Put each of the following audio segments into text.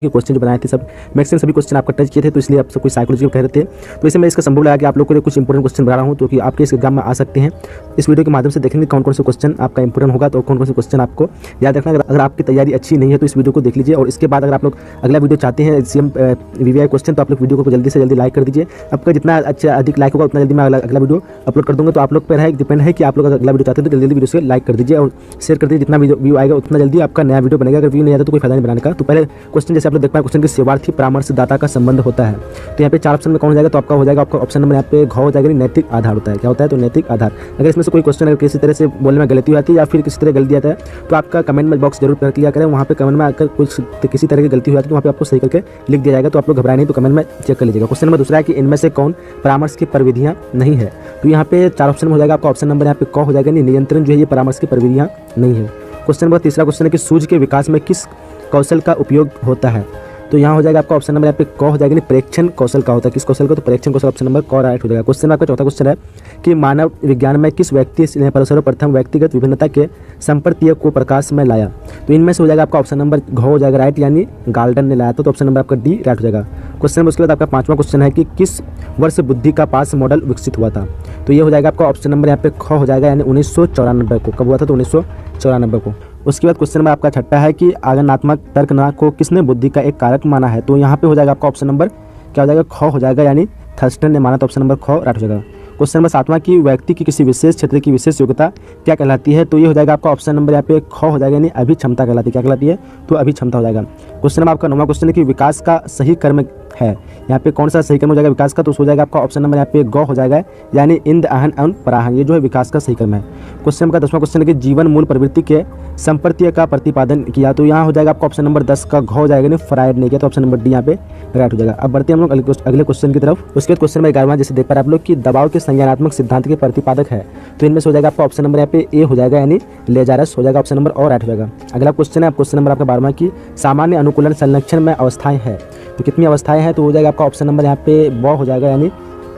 के क्वेश्चन जो बनाए थे सब मैक्सिमम सभी क्वेश्चन आपका टच किए थे, तो इसलिए आप सब कोई साइकोलॉजी कह रहे थे। तो इसमें मैं इसका संभव लगा कि आप लोग को कुछ इंपॉर्टेंट क्वेश्चन बना रहा हूँ, तो कि आपके इस एग्जाम में आ सकते हैं। इस वीडियो के माध्यम से देखेंगे कौन कौन से क्वेश्चन आपका इंपॉर्टेंट होगा, तो कौन कौन से क्वेश्चन आपको याद रखना। अगर आपकी तैयारी अच्छी नहीं है तो इस वीडियो को देख लीजिए, और इसके बाद अगर आप लोग अगला वीडियो चाहते हैं सीएम वीवीआई क्वेश्चन, तो आप लोग वीडियो को जल्दी से जल्दी लाइक कर दीजिए। आपका जितना अच्छा अधिक लाइक होगा उतना जल्दी मैं अगला वीडियो अपलोड कर दूँगा। तो आप लोग पर है डिपेंड है कि आप लोग अगला वीडियो चाहते हैं तो जल्दी वीडियो से लाइक कर दीजिए और शेयर कर दीजिए। जितना व्यू आएगा उतना जल्दी आपका नया वीडियो बनेगा। अगर व्यू नहीं आता तो कोई फायदा नहीं बनाने का। तो पहले क्वेश्चन जैसे आप लोग देख पाए, क्वेश्चन के सेवार्थी परामर्शदाता का संबंध होता है। तो यहाँ पे 4 ऑप्शन में कौन हो जाएगा, तो आपका हो जाएगा आपका ऑप्शन नंबर यहाँ पे घ हो जाएगा, नैतिक आधार होता है। क्या होता है, तो नैतिक आधार। अगर इसमें से कोई क्वेश्चन अगर किसी तरह से बोलने में गलती हो जाती है या फिर किसी तरह गलती आता है तो आपका कमेंट में बॉक्स जरूर कर लिया करें। वहाँ पे कमेंट में अगर कुछ किसी तरह की गलती हो जाती है तो वहाँ पे आपको सही करके लिख दिया जाएगा। तो आप लोग घबराए नहीं, तो कमेंट में चेक कर लीजिएगा। क्वेश्चन नंबर दूसरा है कि इनमें से कौन परामर्श की प्रविधियाँ नहीं है। तो यहाँ पे 4 ऑप्शन में हो जाएगा आपका ऑप्शन नंबर यहाँ पे क हो जाएगा, नियंत्रण जो है ये परामर्श की प्रविधियाँ नहीं है। क्वेश्चन नंबर तीसरा क्वेश्चन है कि सूझ के विकास में किस कौशल का उपयोग होता है। तो यहाँ हो जाएगा आपका ऑप्शन नंबर यहाँ पे क हो जाएगा, प्रेक्षण कौशल का होता है। किस कौशल का, तो प्रेक्षण कौशल ऑप्शन नंबर क राइट हो जाएगा। क्वेश्चन आपका चौथा क्वेश्चन है कि मानव विज्ञान में किस व्यक्ति ने सर्वप्रथम व्यक्तिगत विभिन्नता के संप्रतीय को प्रकाश में लाया। तो इनमें से हो जाएगा आपका ऑप्शन नंबर घ हो जाएगा राइट, यानी गाल्टन ने लाया था। तो ऑप्शन नंबर आपका डी राइट हो जाएगा। क्वेश्चन नंबर उसके बाद आपका 5वां क्वेश्चन है कि किस वर्ष बुद्धि का पास मॉडल विकसित हुआ था। तो ये हो जाएगा आपका ऑप्शन नंबर यहाँ पे ख हो जाएगा, यानी 1994 को। कब हुआ था, तो 1994 को। उसके बाद क्वेश्चन नंबर आपका छठा है कि आगमनात्मक तर्कना को किसने बुद्धि का एक कारक माना है। तो यहाँ पे हो जाएगा आपका ऑप्शन नंबर क्या हो जाएगा, ख हो जाएगा, यानी थर्स्टन ने माना। तो ऑप्शन नंबर ख राइट हो जाएगा। क्वेश्चन नंबर 7वां कि व्यक्ति की किसी विशेष क्षेत्र की विशेष योग्यता क्या कहलाती है। तो ये हो जाएगा आपका ऑप्शन नंबर यहाँ पे ख हो जाएगा, यानी अभिक्षमता कहलाती है। क्या कहलाती है, तो अभिक्षमता हो जाएगा। क्वेश्चन नंबर आपका 9वां क्वेश्चन है कि विकास का सही कर्म है। यहाँ पे कौन सा सही कर्म हो जाएगा विकास का, तो हो जाएगा आपका ऑप्शन नंबर यहाँ पे ग हो जाएगा, यानी इंद आहन एवं पराहन, ये जो है विकास का सही कर्म है। क्वेश्चन नंबर 10वां क्वेश्चन है कि जीवन मूल प्रवृत्ति के संप्रतीय का प्रतिपादन किया। तो यहाँ हो जाएगा आपका ऑप्शन नंबर 10 का घ हो जाएगा, यानी फ्राइड ने किया। तो ऑप्शन नंबर डी यहाँ पे राइट हो जाएगा। अब बढ़ते हैं हम लोग अगले क्वेश्चन की तरफ। उसके बाद क्वेश्चन नंबर 11वां जैसे देख पा रहे आप लोग कि दबाव के संज्ञानात्मक सिद्धांत के प्रतिपादक है। तो इनमें से हो जाएगा आपका ऑप्शन नंबर यहाँ पे ए हो जाएगा, यानी लेजारस हो जाएगा। ऑप्शन नंबर और राइट हो जाएगा। अगला क्वेश्चन है क्वेश्चन नंबर आपका 12वां की सामान्य अनुकूलन संरक्षण में अवस्थाएं हैं। तो कितनी अवस्थाएं हैं, तो हो जाएगा आपका ऑप्शन नंबर यहाँ पे ब हो जाएगा, यानी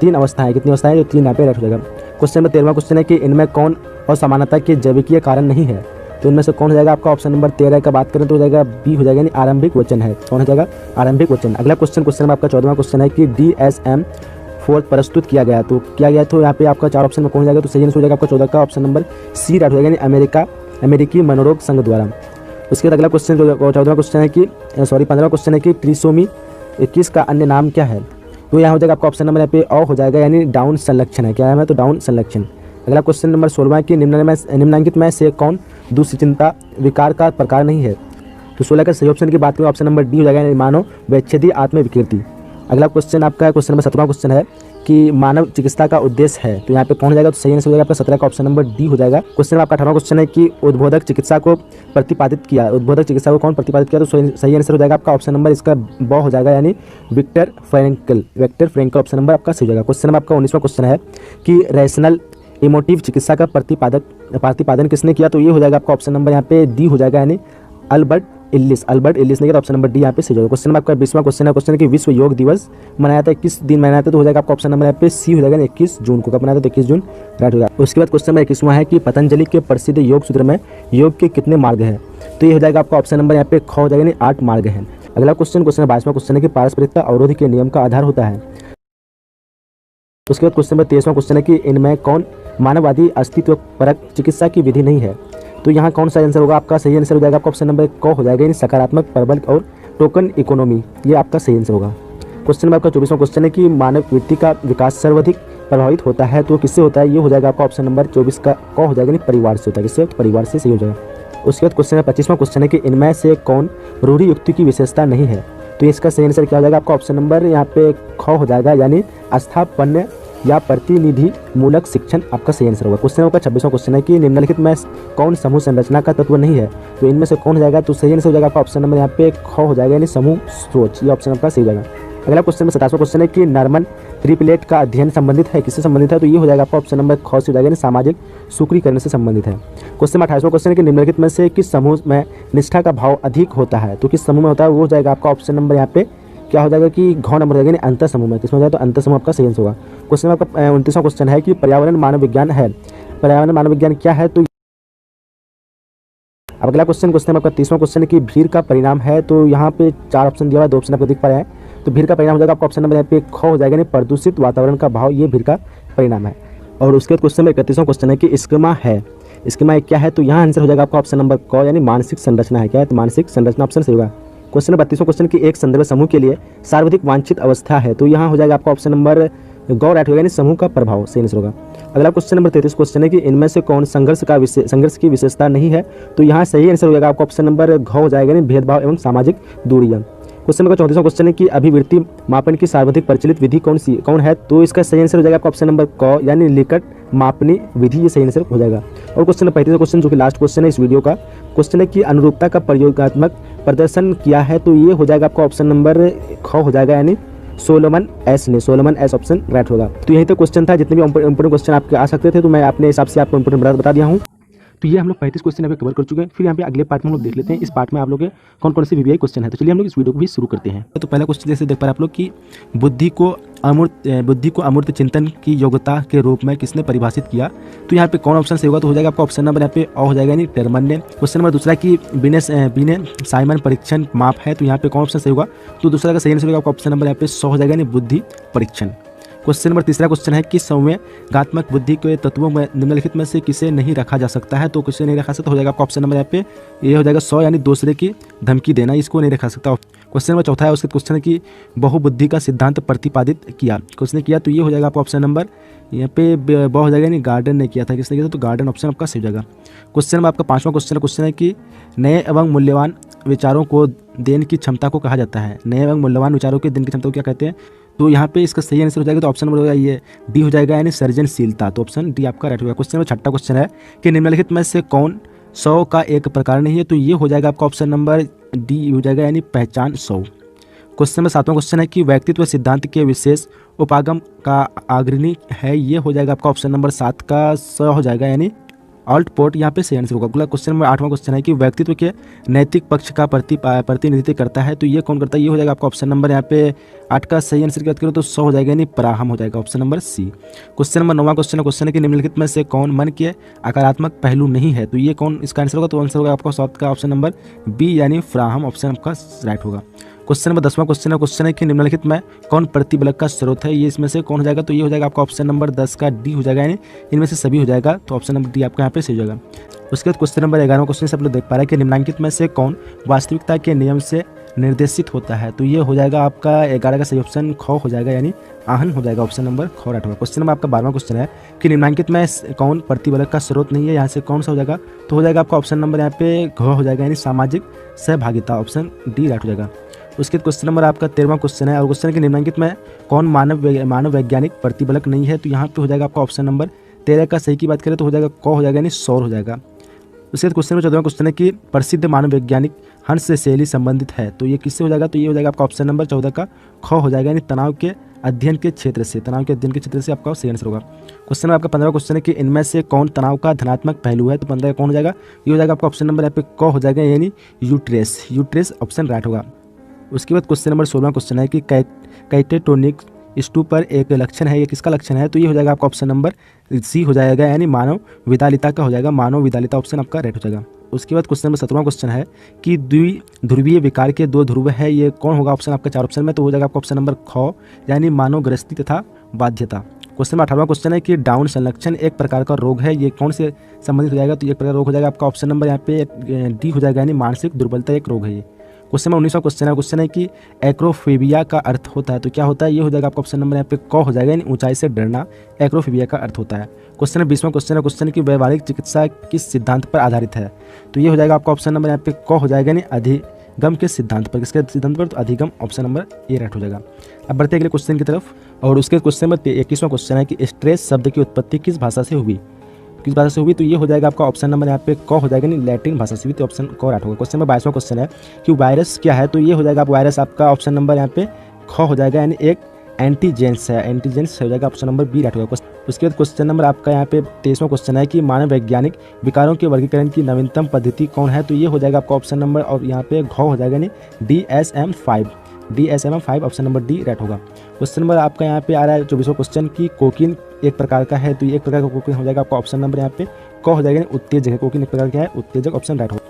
3 अवस्थाएं। कितनी अवस्थाएं, तो 3 यहाँ पे राइट हो जाएगा। क्वेश्चन नंबर 13वां क्वेश्चन है कि इनमें कौन असमानता के जैविकीय कारण नहीं है। तो इनमें से कौन हो जाएगा आपका ऑप्शन नंबर 13 का बात करें तो हो जाएगा बी हो जाएगा, यानी आरंभिक वचन है। कौन हो जाएगा, आरंभिक वचन। अगला क्वेश्चन नंबर आपका 14वां क्वेश्चन है कि DSM-4 प्रस्तुत किया गया। तो किया गया, तो यहाँ पे आपका 4 ऑप्शन में कौन हो जाएगा, तो सही आंसर हो जाएगा आपका 14 का ऑप्शन नंबर सी राइट हो जाएगा, यानी अमेरिकी मनोरोग संघ द्वारा। उसके बाद अगला क्वेश्चन 14वां क्वेश्चन है कि 15वां क्वेश्चन है कि ट्रिसोमी 21 का अन्य नाम क्या है। तो यहाँ हो जाएगा आपका ऑप्शन नंबर यहाँ पे अ हो जाएगा, यानी डाउन संलक्षण है। क्या है, तो डाउन संलक्षण। अगला क्वेश्चन नंबर 16 की निम्नलिखित में से कौन दुश्चिंता विकार का प्रकार नहीं है। तो 16 का सही ऑप्शन की बात करें ऑप्शन नंबर डी हो जाएगा, यानी मानव वैच्छेदी आत्मविकृति। अगला क्वेश्चन आपका क्वेश्चन नंबर 17वां क्वेश्चन है कि मानव चिकित्सा का उद्देश्य है। तो यहाँ पे कौन हो जाएगा, तो सही आंसर हो जाएगा आपका 17 का ऑप्शन नंबर डी हो जाएगा। क्वेश्चन आपका 18वां क्वेश्चन है कि उद्बोधक चिकित्सा को प्रतिपादित किया। उद्बोधक चिकित्सा को कौन प्रतिपादित किया, तो सही आंसर हो जाएगा आपका ऑप्शन नंबर इसका ब हो जाएगा, यानी विक्टर फ्रैंकल ऑप्शन नंबर आपका सही हो जाएगा। क्वेश्चन नंबर आपका 19वां क्वेश्चन है कि रैशनल इमोटिव चिकित्सा का प्रतिपादन किसने किया। तो ये हो जाएगा आपका ऑप्शन नंबर यहाँ पे डी हो जाएगा, यानी अल्बर्ट इल्लिस ने किया। ऑप्शन नंबर डी यहाँ पे सही हो जाएगा। क्वेश्चन नंबर आपका 20वां क्वेश्चन है कि विश्व योग दिवस मनाया था किस दिन मनाया था। तो हो जाएगा आपका ऑप्शन नंबर यहाँ पे सी हो जाएगा, 21 जून को। कब मनाया था, 21 जून राइट हो जाएगा। उसके बाद क्वेश्चन नंबर 21वां है कि पतंजलि के प्रसिद्ध योग सूत्र में योग के कितने मार्ग हैं। तो ये हो जाएगा आपका ऑप्शन नंबर यहाँ पे ख हो जाएगा, यानी 8 मार्ग हैं। अगला क्वेश्चन 22वां क्वेश्चन है कि पारस्परिकता अवरोध के नियम का आधार होता है। उसके बाद क्वेश्चन नंबर 23वां क्वेश्चन है कि इनमें कौन मानववादी अस्तित्व परक चिकित्सा की विधि नहीं है। तो यहाँ कौन सा आंसर होगा, आपका सही आंसर हो जाएगा आपका ऑप्शन नंबर क हो जाएगा, यानी सकारात्मक प्रबल और टोकन इकोनॉमी, ये आपका सही आंसर होगा। क्वेश्चन नंबर आपका 24वां क्वेश्चन है कि मानव व्यक्ति का विकास सर्वाधिक प्रभावित होता है। तो किससे होता है, ये हो जाएगा आपका ऑप्शन नंबर 24 का क हो जाएगा, यानी परिवार से होता है। किससे, परिवार से सही हो जाएगा। उसके बाद क्वेश्चन 25वां क्वेश्चन है कि इनमें से कौन रूढ़ि युक्ति की विशेषता नहीं है। तो इसका सही आंसर क्या हो जाएगा, आपका ऑप्शन नंबर यहाँ पे ख हो जाएगा, यानी स्थापन्य या प्रतिनिधि मूलक शिक्षण आपका सही आंसर होगा। क्वेश्चन का 26वां क्वेश्चन है कि निम्नलिखित में कौन समूह संरचना का तत्व नहीं है। तो इनमें से कौन हो जाएगा, तो सही आंसर हो जाएगा आपका ऑप्शन नंबर यहाँ पे ख हो जाएगा, यानी समूह सोच, ये ऑप्शन आपका सही हो जाएगा। अगला क्वेश्चन 27वां क्वेश्चन है कि नॉर्मन ट्रिपलेट का अध्ययन संबंधित है, किससे संबंधित है। तो ये हो जाएगा आपका ऑप्शन नंबर ख से हो जाएगा, यानी सामाजिक सूत्रीकरण से संबंधित है। क्वेश्चन 28वां क्वेश्चन है कि निम्नलिखित में से किस समूह में निष्ठा का भाव अधिक होता है। तो किस समूह में होता है, वो हो जाएगा आपका ऑप्शन नंबर यहाँ पे क्या हो जाएगा कि घ नंबर हो जाएगा, यानी अंतर समूह में। किसमें हो जाएगा, तो अंतर समूह आपका सही आंसर होगा। क्वेश्चन आपका 29वां क्वेश्चन है कि पर्यावरण मानव विज्ञान है। पर्यावरण मानव विज्ञान क्या है। तो अब अगला क्वेश्चन आपका 30वां क्वेश्चन है कि भीड़ का परिणाम है। तो यहाँ पे 4 ऑप्शन दिया हुआ है, 2 ऑप्शन आपको दिख पा रहे हैं। तो भीड़ का परिणाम हो जाएगा आपका ऑप्शन नंबर यहाँ पे ख हो जाएगा, यानी प्रदूषित वातावरण का भाव, ये भीड़ का परिणाम है। और उसके बाद क्वेश्चन में 31वां क्वेश्चन है कि स्कीमा है। स्कीमा क्या है? तो यहाँ आंसर हो जाएगा आपका ऑप्शन नंबर क, यानी मानसिक संरचना है। क्या है? तो मानसिक संरचना ऑप्शन सही होगा। क्वेश्चन नंबर 32वां क्वेश्चन की एक संदर्भ समूह के लिए सर्वाधिक वांछित अवस्था है। तो यहाँ हो जाएगा आपका ऑप्शन नंबर ग राइट होगा, यानी समूह का प्रभाव सही आंसर होगा। अगला क्वेश्चन नंबर 33 क्वेश्चन है कि इनमें से कौन संघर्ष की विशेषता नहीं है। तो यहाँ सही आंसर हो जाएगा आपका ऑप्शन नंबर घ हो जाएगा, यानी भेदभाव एवं सामाजिक दूरियां। क्वेश्चन नंबर 34वां क्वेश्चन है कि अभिवृत्ति मापन की सर्वाधिक प्रचलित विधि कौन है। तो इसका सही आंसर हो जाएगा आपका ऑप्शन नंबर क, यानी निकट मापनी विधि, ये सही आंसर हो जाएगा। और क्वेश्चन नंबर 35वां क्वेश्चन जो कि लास्ट क्वेश्चन है इस वीडियो का, क्वेश्चन है कि अनुरूपता का प्रयोगात्मक प्रदर्शन किया है। तो ये हो जाएगा आपका ऑप्शन नंबर ख हो जाएगा, यानी सोलोमन एस ऑप्शन राइट होगा। तो यही तो क्वेश्चन था, जितने भी इंपोर्टेंट क्वेश्चन आपके आ सकते थे तो मैं अपने हिसाब से आपको इंपोर्टेंट बता दिया हूँ। तो ये हम लोग 35 क्वेश्चन यहाँ पे कवर कर चुके हैं। फिर यहाँ पे अगले पार्ट में हम लोग देख लेते हैं इस पार्ट में आप लोग के कौन कौन से वीवीआई क्वेश्चन है। तो चलिए हम लोग इस वीडियो को भी शुरू करते हैं। तो पहला क्वेश्चन जैसे देख पा रहे हैं आप लोग कि बुद्धि को अमूर्त चिंतन की योग्यता के रूप में किसने परिभाषित किया। तो यहाँ पे कौन ऑप्शन सही होगा। तो हो जाएगा आपका ऑप्शन नंबर यहाँ पे अ हो जाएगा, यानी टर्मन ने। क्वेश्चन नंबर दूसरा कि बिने साइमन परीक्षण माप है। तो यहाँ पे कौन ऑप्शन सही होगा। तो दूसरा का सही आंसर होगा आपका ऑप्शन नंबर यहाँ पे 100 हो जाएगा, यानी बुद्धि परीक्षण। क्वेश्चन नंबर तीसरा क्वेश्चन है कि संवेगात्मक बुद्धि के तत्वों में निम्नलिखित में से किसे नहीं रखा जा सकता है। तो किसे नहीं रखा सकता हो जाएगा आपका ऑप्शन नंबर यहाँ पे ये हो जाएगा 100, यानी दूसरे की धमकी देना, इसको नहीं रखा सकता। क्वेश्चन नंबर चौथा है उसके क्वेश्चन है कि बहुबुद्धि का सिद्धांत प्रतिपादित किया, किसने किया। तो ये हो जाएगा आपका ऑप्शन नंबर यहाँ पे ब हो जाएगा, यानी गार्डन ने किया था। किसने किया था? तो गार्डन ऑप्शन आपका सही हो जाएगा। क्वेश्चन नंबर आपका 5वां क्वेश्चन है कि नए एवं मूल्यवान विचारों को देन की क्षमता को कहा जाता है। नए एवं मूल्यवान विचारों के देन की क्षमता को क्या कहते हैं। तो यहाँ पे इसका सही आंसर हो जाएगा, तो ऑप्शन नंबर ये डी हो जाएगा, यानी सृजनशीलता। तो ऑप्शन डी आपका राइट होगा। क्वेश्चन नंबर 6वां क्वेश्चन है कि निम्नलिखित में से कौन 100 का एक प्रकार नहीं है। तो ये हो जाएगा आपका ऑप्शन नंबर डी हो जाएगा, यानी पहचान 100। क्वेश्चन नंबर 7वां क्वेश्चन है कि व्यक्तित्व सिद्धांत के विशेष उपागम का अग्रणी है। ये हो जाएगा आपका ऑप्शन नंबर 7 का 100 हो जाएगा, यानी ऑल्ट पोर्ट यहाँ पे सही आंसर होगा। अगला क्वेश्चन नंबर 8वां क्वेश्चन है कि व्यक्तित्व के नैतिक पक्ष का प्रतिनिधित्व करता है। तो ये कौन करता है। ये हो जाएगा आपका ऑप्शन नंबर यहाँ पे 8 का सही आंसर की बात करो तो 100 हो जाएगा, यानी पराहम हो जाएगा, option number C. Question number 9वां क्वेश्चन है कि निम्नलिखित में से कौन मन के आकारात्मक पहलू नहीं है। तो ये कौन इसका आंसर होगा। तो आंसर होगा आपका 7 का ऑप्शन नंबर बी, यानी फ्राहम ऑप्शन आपका राइट होगा। क्वेश्चन नंबर 10वां क्वेश्चन है कि निम्नलिखित में कौन प्रतिबलक का स्रोत है। ये इसमें से कौन हो जाएगा। तो ये हो जाएगा आपका ऑप्शन नंबर 10 का डी हो जाएगा, यानी इनमें से सभी हो जाएगा। तो ऑप्शन नंबर डी आपका यहाँ पे सही हो जाएगा। उसके बाद क्वेश्चन नंबर 11वां क्वेश्चन से आप लोग देख पा रहे हैं कि निम्नलिखित में से कौन वास्तविकता के नियम से निर्देशित होता है। तो ये हो जाएगा आपका 11 का सही ऑप्शन ख हो जाएगा, यानी आहन हो जाएगा, ऑप्शन नंबर ख राइट होगा। क्वेश्चन नंबर आपका 12वां क्वेश्चन है कि निम्नलिखित में कौन प्रतिबलक का स्रोत नहीं है। यहाँ से कौन सा हो जाएगा। तो हो जाएगा आपका ऑप्शन नंबर यहाँ पे घ हो जाएगा, यानी सामाजिक सहभागिता, ऑप्शन डी राइट हो जाएगा। उसके क्वेश्चन नंबर आपका 13वां क्वेश्चन है और क्वेश्चन है कि निम्नलिखित में कौन मानव वैज्ञानिक प्रतिबलक नहीं है। तो यहाँ पे हो जाएगा आपका ऑप्शन नंबर 13 का सही की बात करें तो हो जाएगा क हो जाएगा, यानी सौर हो जाएगा। उसके बाद क्वेश्चन नंबर 14वां क्वेश्चन है कि प्रसिद्ध मानव वैज्ञानिक हंस से शैली संबंधित है। तो ये किससे हो जाएगा। तो ये हो जाएगा आपका ऑप्शन नंबर 14 का ख हो जाएगा, यानी तनाव के अध्ययन के क्षेत्र से आपका सही आंसर होगा। क्वेश्चन में आपका 15वां क्वेश्चन है कि इनमें से कौन तनाव का धनात्मक पहलू है। तो 15 कौन हो जाएगा। ये हो जाएगा आपका ऑप्शन नंबर यहाँ पे क हो जाएगा, यानी यूट्रेस ऑप्शन राइट होगा। उसके बाद क्वेश्चन नंबर 16वां क्वेश्चन है कि कैटेटोनिक स्टू पर एक लक्षण है, ये किसका लक्षण है। तो ये हो जाएगा आपका ऑप्शन नंबर सी हो जाएगा, यानी मानव विदालिता का हो जाएगा, मानव विदालिता ऑप्शन आपका राइट हो जाएगा। उसके बाद क्वेश्चन नंबर 17वां क्वेश्चन है कि द्विध्रुवीय विकार के 2 ध्रुव है, ये कौन होगा ऑप्शन आपका 4 ऑप्शन में। तो हो जाएगा आपका ऑप्शन नंबर ख, यानी मानव ग्रस्ती तथा बाध्यता। क्वेश्चन नंबर 18वां क्वेश्चन है कि डाउन संलक्षण एक प्रकार का रोग है, ये कौन से संबंधित हो जाएगा। तो एक प्रकार रोग हो जाएगा आपका ऑप्शन नंबर यहाँ पे डी हो जाएगा, यानी मानसिक दुर्बलता एक रोग है ये। क्वेश्चन नंबर 19वां क्वेश्चन है कि एक्रोफोबिया का अर्थ होता है। तो क्या होता है। ये हो जाएगा आपका ऑप्शन नंबर यहाँ पे क हो जाएगा, यानी ऊंचाई से डरना एक्रोफोबिया का अर्थ होता है। क्वेश्चन नंबर 20वां क्वेश्चन है कि व्यवहारिक चिकित्सा किस सिद्धांत पर आधारित है। तो ये हो जाएगा आपका ऑप्शन नंबर यहाँ पे क हो जाएगा, यानी अधिगम के सिद्धांत पर। किसके सिद्धांत पर। तो अधिगम ऑप्शन नंबर ए राइट हो जाएगा। अब बढ़ते अगले क्वेश्चन की तरफ और उसके क्वेश्चन नंबर 21वां क्वेश्चन है कि स्ट्रेस शब्द की उत्पत्ति किस भाषा से हुई। तो ये हो जाएगा आपका ऑप्शन नंबर यहाँ पे क हो जाएगा, नहीं लैटिन भाषा से भी। तो ऑप्शन क राइट होगा। क्वेश्चन नंबर 22वां क्वेश्चन है कि वायरस क्या है। तो ये हो जाएगा वायरस आपका ऑप्शन नंबर यहाँ पे ख हो जाएगा, यानी एक एंटीजेंस है, एंटीजेंस हो जाएगा, ऑप्शन नंबर बी राइट होगा। उसके बाद क्वेश्चन नंबर आपका यहाँ पे 23वां क्वेश्चन है कि मानव वैज्ञानिक विकारों के वर्गीकरण की नवीनतम पद्धति कौन है। तो ये हो जाएगा आपका ऑप्शन नंबर और यहाँ पे घ हो जाएगा, यानी DSM-5 option number D right होगा। क्वेश्चन नंबर आपका यहाँ पे आ रहा है 24वां क्वेश्चन की कोकीन एक प्रकार का है। तो ये एक प्रकार का कोकीन हो जाएगा आपका ऑप्शन नंबर यहाँ पे क हो जाएगा, उत्तेजक है। कोकीन एक प्रकार का है उत्तेजक, ऑप्शन राइट होगा।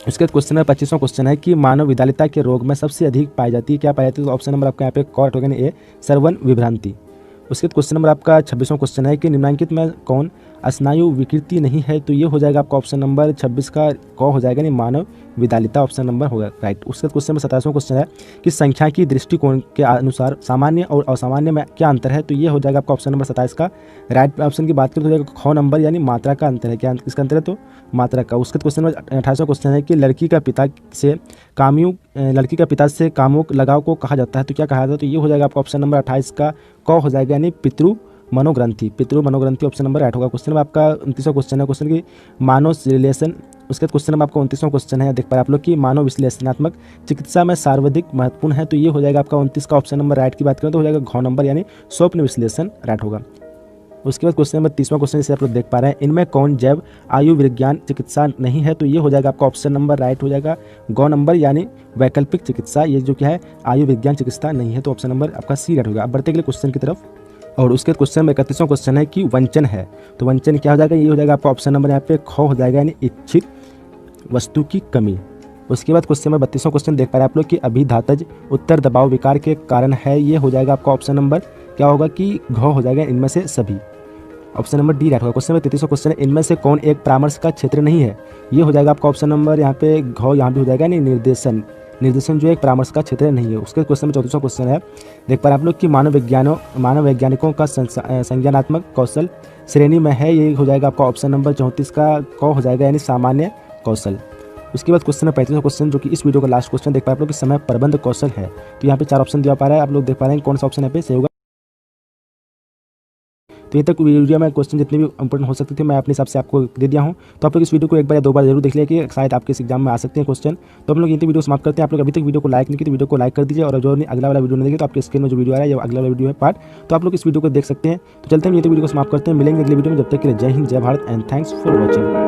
उसके बाद क्वेश्चन नंबर 25वां क्वेश्चन है कि मानव विद्यालयता के रोग में सबसे अधिक पाई जाती है, क्या पाई जाती है? तो ऑप्शन नंबर आपका यहाँ पे कॉर्ट होगा, ए श्रवण विभ्रांति। उसके बाद क्वेश्चन नंबर आपका 26वां क्वेश्चन है कि निम्नलिखित में कौन स्नायु विकृति नहीं है? तो ये हो जाएगा आपका ऑप्शन नंबर 26 का क हो जाएगा, नहीं मानव विद्यालयता ऑप्शन नंबर होगा राइट। उसके बाद क्वेश्चन नंबर 27वां क्वेश्चन है कि संख्या की दृष्टिकोण के अनुसार सामान्य और असामान्य में क्या अंतर है? तो ये हो जाएगा आपका ऑप्शन नंबर 27 का राइट। ऑप्शन की बात करें तो हो जाएगा ख नंबर यानी मात्रा का अंतर है। क्या इसका अंतर है? तो मात्रा का। उसके क्वेश्चन नंबर 28वां क्वेश्चन है कि लड़की का पिता से कामुक लगाव को कहा जाता है, तो क्या कहा जाता है? तो ये हो जाएगा आपका ऑप्शन नंबर 28 का क हो जाएगा, यानी पितृ मनोग्रंथि ऑप्शन नंबर 8 होगा। क्वेश्चन नंबर आपका 29वां क्वेश्चन है क्वेश्चन की मानव रिलेशन। उसके बाद क्वेश्चन नंबर आपका 29वां क्वेश्चन है, देख पा रहे आप लोग कि मानव विश्लेषणात्मक चिकित्सा में सर्वाधिक महत्वपूर्ण है, तो ये हो जाएगा आपका 29 का ऑप्शन नंबर राइट की बात करें तो हो जाएगा घ नंबर यानी स्वप्न विश्लेषण राइट होगा। उसके बाद क्वेश्चन नंबर 30वां क्वेश्चन जैसे आप लोग देख पा रहे हैं, इनमें कौन जैव आयु विज्ञान चिकित्सा नहीं है? तो ये हो जाएगा आपका ऑप्शन नंबर राइट हो जाएगा ग नंबर यानी वैकल्पिक चिकित्सा, ये जो क्या है आयु विज्ञान चिकित्सा नहीं है, तो ऑप्शन नंबर आपका सी राइट होगा। अब बढ़ते अगले क्वेश्चन की तरफ। और उसके क्वेश्चन में 31वां क्वेश्चन है कि वंचन है, तो वंचन क्या हो जाएगा? ये हो जाएगा आपका ऑप्शन नंबर यहाँ पे ख हो जाएगा, यानी इच्छित वस्तु की कमी। उसके बाद क्वेश्चन में 32वां क्वेश्चन देख पा रहे हैं आप लोग कि अभिधातज उत्तर दबाव विकार के कारण है, ये हो जाएगा आपका ऑप्शन नंबर क्या होगा कि घ हो जाएगा, इनमें से सभी ऑप्शन नंबर डी राइट होगा। क्वेश्चन में 33वां क्वेश्चन है, इनमें से कौन एक परामर्श का क्षेत्र नहीं है? ये हो जाएगा आपका ऑप्शन नंबर यहाँ पे घ यहाँ भी हो जाएगा, यानी निर्देशन जो एक परामर्श का क्षेत्र नहीं है। उसके क्वेश्चन में 34वां क्वेश्चन है, देख पा रहे आप लोग कि मानव वैज्ञानिकों का संज्ञानात्मक कौशल श्रेणी में है, ये हो जाएगा आपका ऑप्शन नंबर 34 का क हो जाएगा, यानी सामान्य कौशल। उसके बाद क्वेश्चन है 35वां क्वेश्चन जो कि इस वीडियो का लास्ट क्वेश्चन देख पा रहे आप लोग कि समय प्रबंध कौशल है, तो यहाँ पे 4 ऑप्शन दिया पा रहा है, आप लोग देख पा रहे हैं कौन सा ऑप्शन यहाँ पे सही होगा। तो ये तक वीडियो में क्वेश्चन जितने भी इंपॉर्टेंट हो सकते थे मैं अपने हिसाब से आपको दे दिया हूँ, तो आप लोग इस वीडियो को एक बार या 2 बार जरूर देख लिया कि शायद आपके इस एग्जाम में आ सकते हैं क्वेश्चन। तो हम लोग ये वीडियो समाप्त करते हैं। आप लोग अभी तक वीडियो को लाइक नहीं की तो वीडियो को लाइक कर दीजिए, और जो अगला वाला वीडियो नहीं देखे तो आपके स्क्रीन में जो वीडियो आ रहा है ये अगला वाला वीडियो है पार्ट, तो आप लोग इस वीडियो को देख सकते हैं। तो चलते हैं ये वीडियो को समाप्त करते हैं, मिलेंगे अगले वीडियो में, जब तक के लिए जय हिंद जय Bharat and thanks for watching.